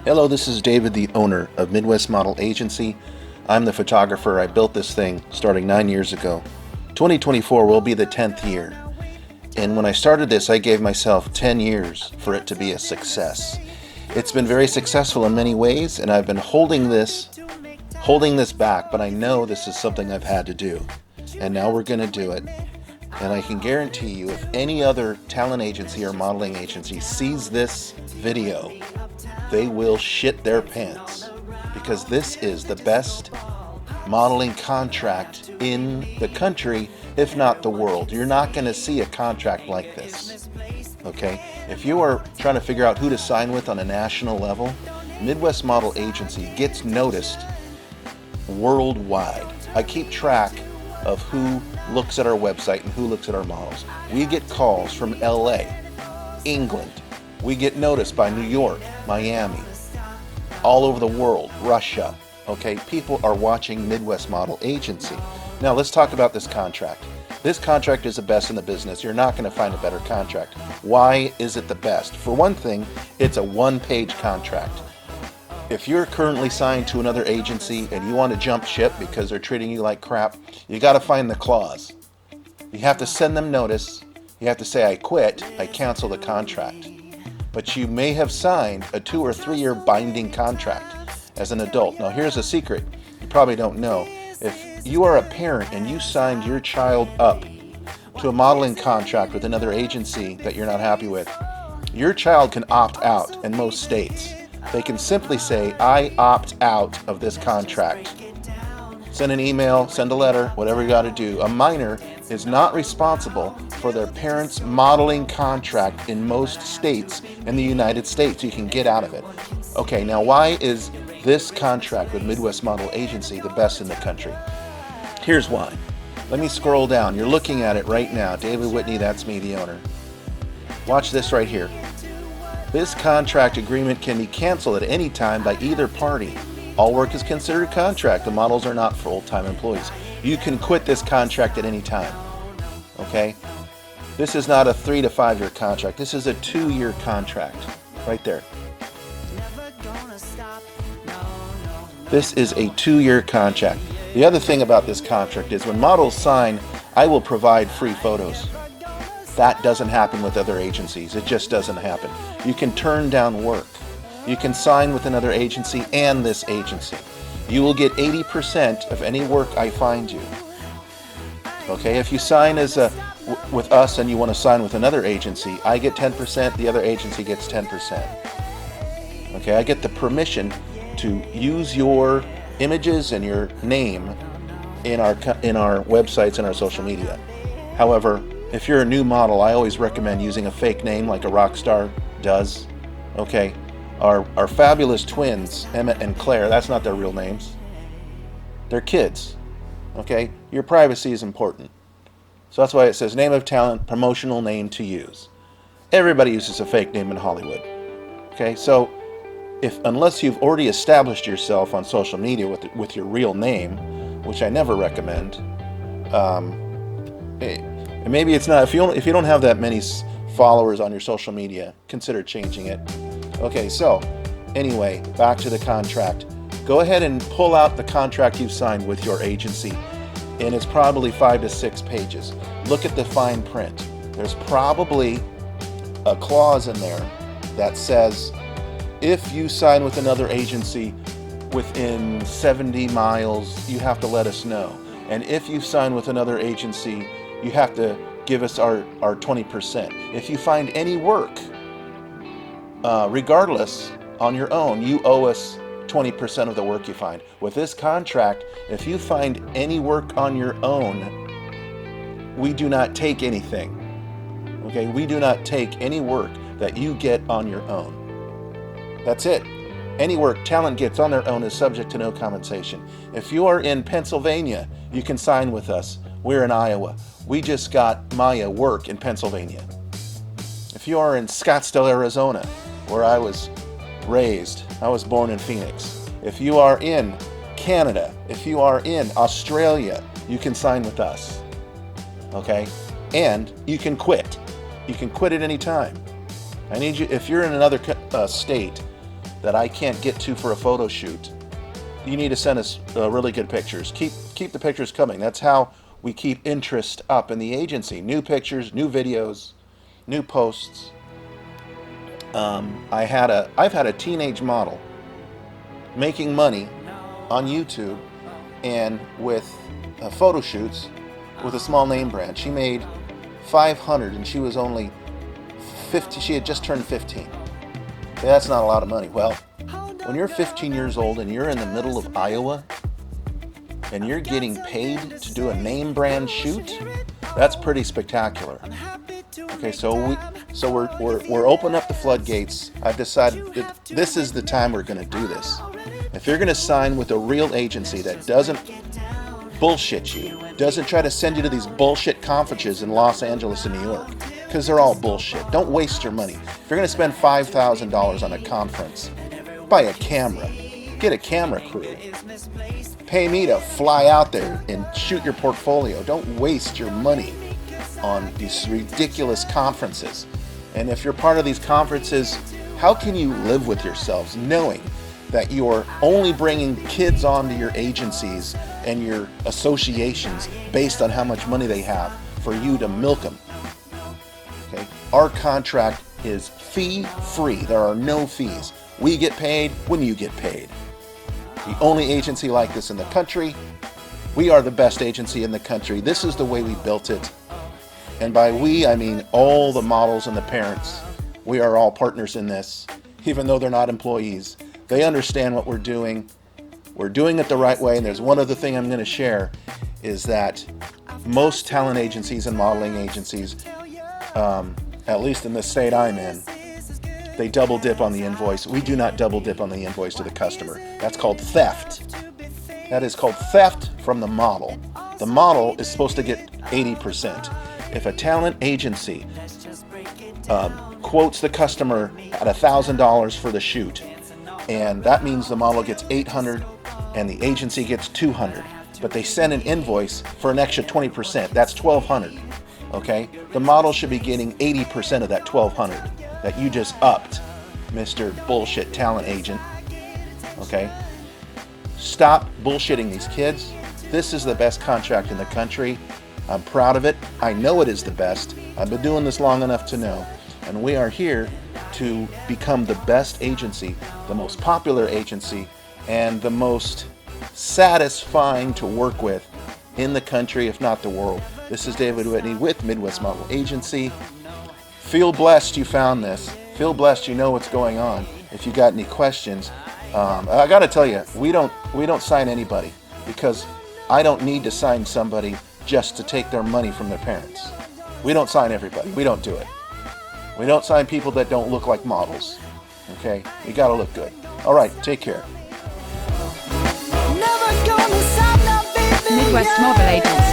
Hello, this is David, the owner of Midwest Model Agency. I'm the photographer. I built this thing starting 9 years ago. 2024 will be the 10th year. And when I started this, I gave myself 10 years for it to be a success. It's been very successful in many ways, and I've been holding this back, but I know this is something I've had to do. And now we're going to do it. And I can guarantee you, if any other talent agency or modeling agency sees this video, they will shit their pants, because this is the best modeling contract in the country, if not the world. You're not going to see a contract like this. Okay? If you are trying to figure out who to sign with on a national level, Midwest Model Agency gets noticed worldwide. I keep track of who looks at our website and who looks at our models. We get calls from LA, England. We get noticed by New York, Miami, all over the world, Russia. Okay, people are watching Midwest Model Agency. Now let's talk about this contract. This contract is the best in the business. You're not going to find a better contract. Why is it the best? For one thing, it's a one-page contract. If you're currently signed to another agency and you want to jump ship because they're treating you like crap, you got to find the clause. You have to send them notice. You have to say, I quit, I cancel the contract. But you may have signed a 2 or 3 year binding contract as an adult. Now here's a secret you probably don't know. If you are a parent and you signed your child up to a modeling contract with another agency that you're not happy with, your child can opt out in most states. They can simply say, I opt out of this contract. Send an email, send a letter, whatever you got to do. A minor is not responsible for their parents' modeling contract in most states in the United States. You can get out of it. Okay, now why is this contract with Midwest Model Agency the best in the country? Here's why. Let me scroll down. You're looking at it right now. David Whitney, that's me, the owner. Watch this right here. This contract agreement can be canceled at any time by either party. All work is considered contract. The models are not full-time employees. You can quit this contract at any time. Okay? This is not a 3 to 5 year contract. This is a 2-year contract. Right there. This is a 2-year contract. The other thing about this contract is when models sign, I will provide free photos. That doesn't happen with other agencies. It just doesn't happen. You can turn down work. You can sign with another agency and this agency. You will get 80% of any work I find you. Okay, if you sign with us and you want to sign with another agency, I get 10%, the other agency gets 10%. Okay, I get the permission to use your images and your name in our websites and our social media. However, if you're a new model, I always recommend using a fake name like a rock star does. Okay, our fabulous twins, Emmett and Claire, that's not their real names. They're kids. Okay, your privacy is important. So that's why it says name of talent, promotional name to use. Everybody uses a fake name in Hollywood. Okay, so unless you've already established yourself on social media with your real name, which I never recommend, and maybe it's not, if you don't have that many followers on your social media, consider changing it. Okay, so anyway, back to the contract. Go ahead and pull out the contract you've signed with your agency, and it's probably 5 to 6 pages. Look at the fine print. There's probably a clause in there that says, if you sign with another agency within 70 miles, you have to let us know. And if you sign with another agency, you have to give us our 20%. If you find any work, regardless, on your own, you owe us 20% of the work you find. With this contract, if you find any work on your own, we do not take anything. Okay, we do not take any work that you get on your own. That's it. Any work talent gets on their own is subject to no compensation. If you are in Pennsylvania, you can sign with us. We're in Iowa. We just got Maya work in Pennsylvania. If you are in Scottsdale, Arizona, where I was raised, I was born in Phoenix. If you are in Canada, if you are in Australia, you can sign with us. Okay? And you can quit. You can quit at any time. I need you, if you're in another state that I can't get to for a photo shoot, you need to send us really good pictures. Keep the pictures coming. That's how we keep interest up in the agency. New pictures, new videos, new posts. I've had a teenage model making money on YouTube and with photo shoots with a small name brand. She made $500 and she was only 50. She had just turned 15. That's not a lot of money. Well, when you're 15 years old and you're in the middle of Iowa and you're getting paid to do a name brand shoot, that's pretty spectacular. Okay, so we're opening up the floodgates. I've decided that this is the time we're going to do this. If you're going to sign with a real agency that doesn't bullshit you, doesn't try to send you to these bullshit conferences in Los Angeles and New York, because they're all bullshit. Don't waste your money. If you're going to spend $5,000 on a conference, buy a camera. Get a camera crew. Pay me to fly out there and shoot your portfolio. Don't waste your money on these ridiculous conferences. And if you're part of these conferences, how can you live with yourselves knowing that you're only bringing kids onto your agencies and your associations based on how much money they have for you to milk them? Okay? Our contract is fee-free. There are no fees. We get paid when you get paid. The only agency like this in the country. We are the best agency in the country. This is the way we built it. And by we, I mean all the models and the parents. We are all partners in this, even though they're not employees. They understand what we're doing. We're doing it the right way. And there's one other thing I'm going to share is that most talent agencies and modeling agencies, at least in the state I'm in, they double dip on the invoice. We do not double dip on the invoice to the customer. That's called theft. That is called theft from the model. The model is supposed to get 80%. If a talent agency quotes the customer at $1,000 for the shoot, and that means the model gets $800 and the agency gets $200, but they send an invoice for an extra 20%, that's $1,200. Okay? The model should be getting 80% of that $1,200 that you just upped, Mr. Bullshit Talent Agent. Okay? Stop bullshitting these kids. This is the best contract in the country. I'm proud of it. I know it is the best. I've been doing this long enough to know. And we are here to become the best agency, the most popular agency, and the most satisfying to work with in the country, if not the world. This is David Whitney with Midwest Model Agency. Feel blessed you found this. Feel blessed you know what's going on. If you got any questions, I got to tell you, we don't sign anybody because I don't need to sign somebody just to take their money from their parents. We don't sign everybody. We don't do it. We don't sign people that don't look like models. Okay? You got to look good. All right, take care. Midwest Model Agency.